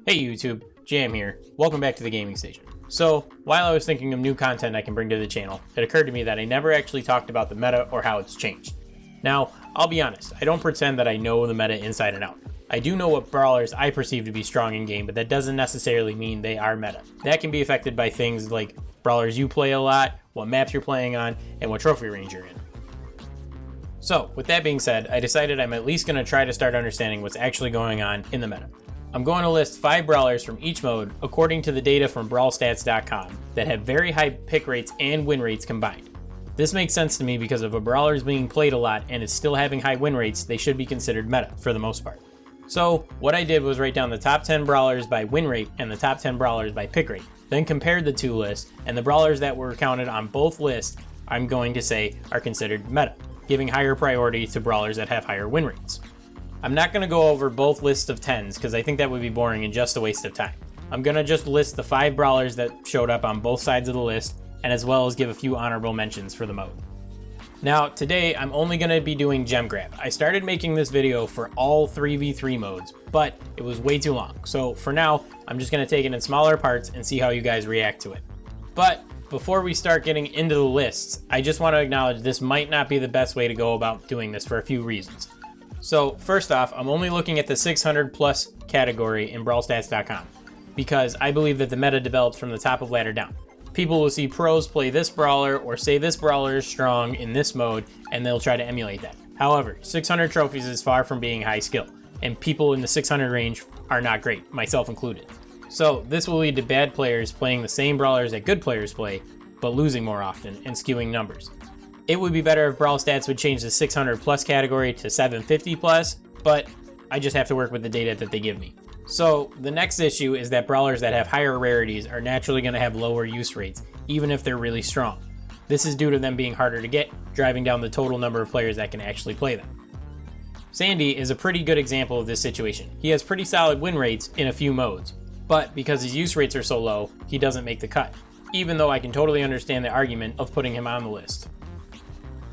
Hey YouTube, Jam here. Welcome back to the gaming station. So, while I was thinking of new content I can bring to the channel, it occurred to me that I never actually talked about the meta or how it's changed. Now, I'll be honest, I don't pretend that I know the meta inside and out. I do know what brawlers I perceive to be strong in game, but that doesn't necessarily mean they are meta. That can be affected by things like brawlers you play a lot, what maps you're playing on, and what trophy range you're in. So, with that being said, I decided I'm at least going to try to start understanding what's actually going on in the meta. I'm going to list 5 brawlers from each mode according to the data from brawlstats.com that have very high pick rates and win rates combined. This makes sense to me because if a brawler is being played a lot and is still having high win rates, they should be considered meta for the most part. So what I did was write down the top 10 brawlers by win rate and the top 10 brawlers by pick rate, then compared the two lists, and the brawlers that were counted on both lists I'm going to say are considered meta, giving higher priority to brawlers that have higher win rates. I'm not going to go over both lists of 10s because I think that would be boring and just a waste of time. I'm going to just list the 5 brawlers that showed up on both sides of the list, and as well as give a few honorable mentions for the mode. Now today I'm only going to be doing gem grab. I started making this video for all 3v3 modes, but it was way too long. So for now, I'm just going to take it in smaller parts and see how you guys react to it. But before we start getting into the lists, I just want to acknowledge this might not be the best way to go about doing this for a few reasons. So first off, I'm only looking at the 600 plus category in brawlstats.com because I believe that the meta develops from the top of ladder down. People will see pros play this brawler or say this brawler is strong in this mode and they'll try to emulate that. However, 600 trophies is far from being high skill, and people in the 600 range are not great, myself included. So this will lead to bad players playing the same brawlers that good players play, but losing more often and skewing numbers. It would be better if Brawl Stats would change the 600 plus category to 750 plus, but I just have to work with the data that they give me. So the next issue is that brawlers that have higher rarities are naturally going to have lower use rates, even if they're really strong. This is due to them being harder to get, driving down the total number of players that can actually play them. Sandy is a pretty good example of this situation. He has pretty solid win rates in a few modes, but because his use rates are so low, he doesn't make the cut, even though I can totally understand the argument of putting him on the list.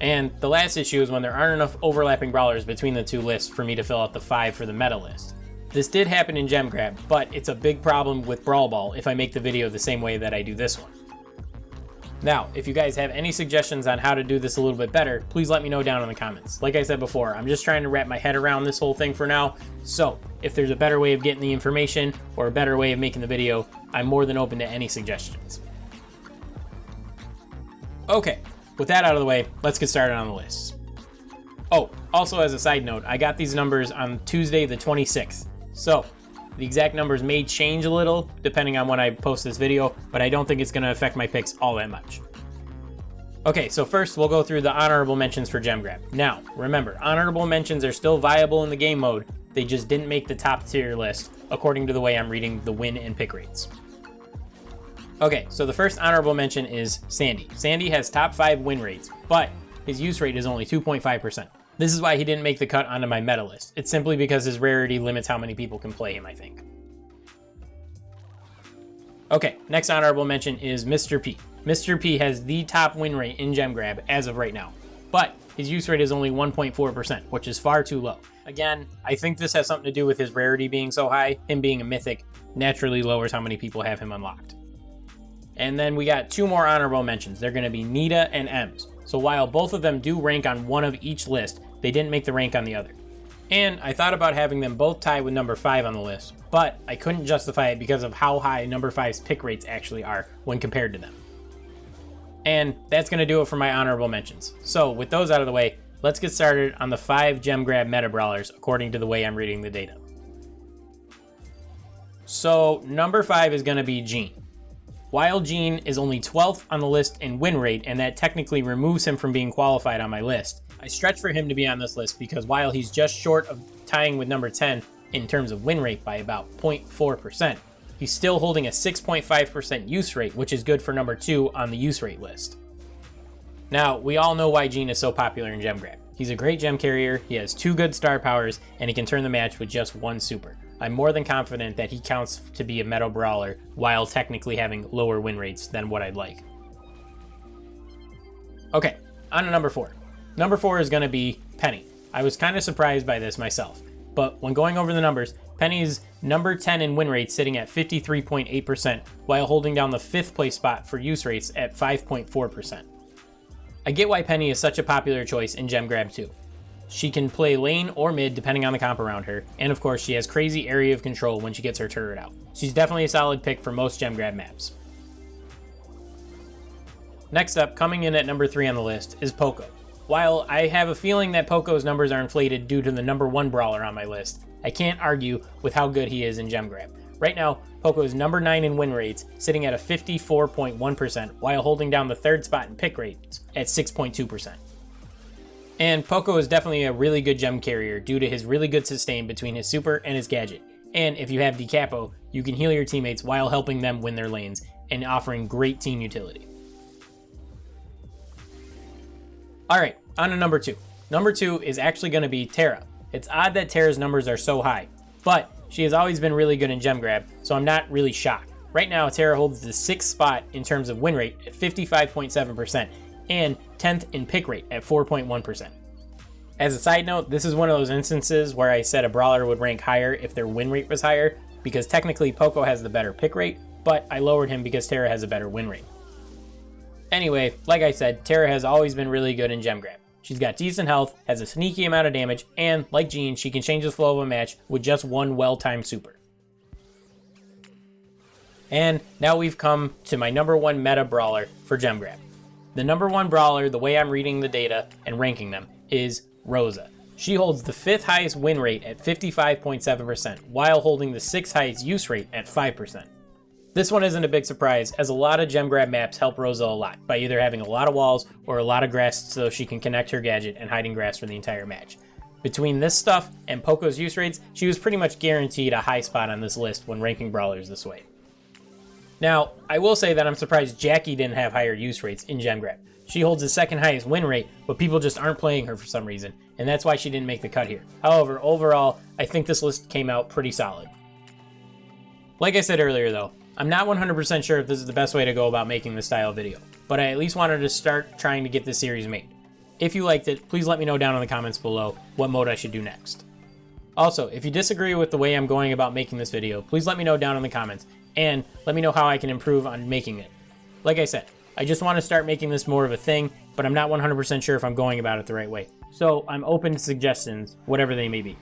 And the last issue is when there aren't enough overlapping brawlers between the two lists for me to fill out the 5 for the meta list. This did happen in Gem Grab, but it's a big problem with Brawl Ball if I make the video the same way that I do this one. Now, if you guys have any suggestions on how to do this a little bit better, please let me know down in the comments. Like I said before, I'm just trying to wrap my head around this whole thing for now, so if there's a better way of getting the information or a better way of making the video, I'm more than open to any suggestions. Okay. With that out of the way, let's get started on the list. Oh, also as a side note, I got these numbers on Tuesday the 26th. So, the exact numbers may change a little depending on when I post this video, but I don't think it's going to affect my picks all that much. Okay, so first we'll go through the honorable mentions for Gem Grab. Now, remember, honorable mentions are still viable in the game mode, they just didn't make the top tier list according to the way I'm reading the win and pick rates. Okay, so the first honorable mention is Sandy. Sandy has top 5 win rates, but his use rate is only 2.5%. This is why he didn't make the cut onto my meta list. It's simply because his rarity limits how many people can play him, I think. Okay, next honorable mention is Mr. P. Mr. P has the top win rate in Gem Grab as of right now, but his use rate is only 1.4%, which is far too low. Again, I think this has something to do with his rarity being so high. Him being a mythic naturally lowers how many people have him unlocked. And then we got 2 more honorable mentions. They're going to be Nita and Ems. So while both of them do rank on one of each list, they didn't make the rank on the other. And I thought about having them both tie with number 5 on the list, but I couldn't justify it because of how high number 5's pick rates actually are when compared to them. And that's going to do it for my honorable mentions. So with those out of the way, let's get started on the 5 Gem Grab meta brawlers according to the way I'm reading the data. So number 5 is going to be Jean. While Jean is only 12th on the list in win rate, and that technically removes him from being qualified on my list, I stretch for him to be on this list because while he's just short of tying with number 10 in terms of win rate by about 0.4%, he's still holding a 6.5% use rate, which is good for number 2 on the use rate list. Now, we all know why Jean is so popular in Gem Grab. He's a great gem carrier, he has 2 good star powers, and he can turn the match with just 1 super. I'm more than confident that he counts to be a meta brawler while technically having lower win rates than what I'd like. Okay, on to number 4. Number 4 is going to be Penny. I was kind of surprised by this myself, but when going over the numbers, Penny's number 10 in win rates, sitting at 53.8%, while holding down the 5th place spot for use rates at 5.4%. I get why Penny is such a popular choice in Gem Grab 2. She can play lane or mid depending on the comp around her, and of course she has crazy area of control when she gets her turret out. She's definitely a solid pick for most Gem Grab maps. Next up, coming in at number 3 on the list, is Polka. While I have a feeling that Poco's numbers are inflated due to the number 1 brawler on my list, I can't argue with how good he is in Gem Grab. Right now, Poco is number 9 in win rates, sitting at a 54.1%, while holding down the 3rd spot in pick rates at 6.2%. And Poco is definitely a really good gem carrier due to his really good sustain between his super and his gadget. And if you have Decapo, you can heal your teammates while helping them win their lanes and offering great team utility. Alright, on to number 2. Number 2 is actually going to be Tara. It's odd that Tara's numbers are so high, but she has always been really good in Gem Grab, so I'm not really shocked. Right now, Tara holds the 6th spot in terms of win rate at 55.7%, and 10th in pick rate at 4.1%. As a side note, this is one of those instances where I said a brawler would rank higher if their win rate was higher, because technically Poco has the better pick rate, but I lowered him because Tara has a better win rate. Anyway, like I said, Tara has always been really good in Gem Grab. She's got decent health, has a sneaky amount of damage, and like Jean, she can change the flow of a match with just one well-timed super. And now we've come to my number 1 meta brawler for Gem Grab. The number 1 brawler, the way I'm reading the data and ranking them, is Rosa. She holds the 5th highest win rate at 55.7%, while holding the 6th highest use rate at 5%. This one isn't a big surprise, as a lot of Gem Grab maps help Rosa a lot, by either having a lot of walls or a lot of grass so she can connect her gadget and hide in grass for the entire match. Between this stuff and Poco's use rates, she was pretty much guaranteed a high spot on this list when ranking brawlers this way. Now, I will say that I'm surprised Jackie didn't have higher use rates in Gem Grab. She holds the 2nd highest win rate, but people just aren't playing her for some reason, and that's why she didn't make the cut here. However, overall, I think this list came out pretty solid. Like I said earlier though, I'm not 100% sure if this is the best way to go about making this style of video, but I at least wanted to start trying to get this series made. If you liked it, please let me know down in the comments below what mode I should do next. Also, if you disagree with the way I'm going about making this video, please let me know down in the comments, and let me know how I can improve on making it. Like I said, I just want to start making this more of a thing, but I'm not 100% sure if I'm going about it the right way. So I'm open to suggestions, whatever they may be.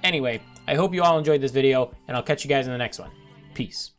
Anyway, I hope you all enjoyed this video, and I'll catch you guys in the next one. Peace.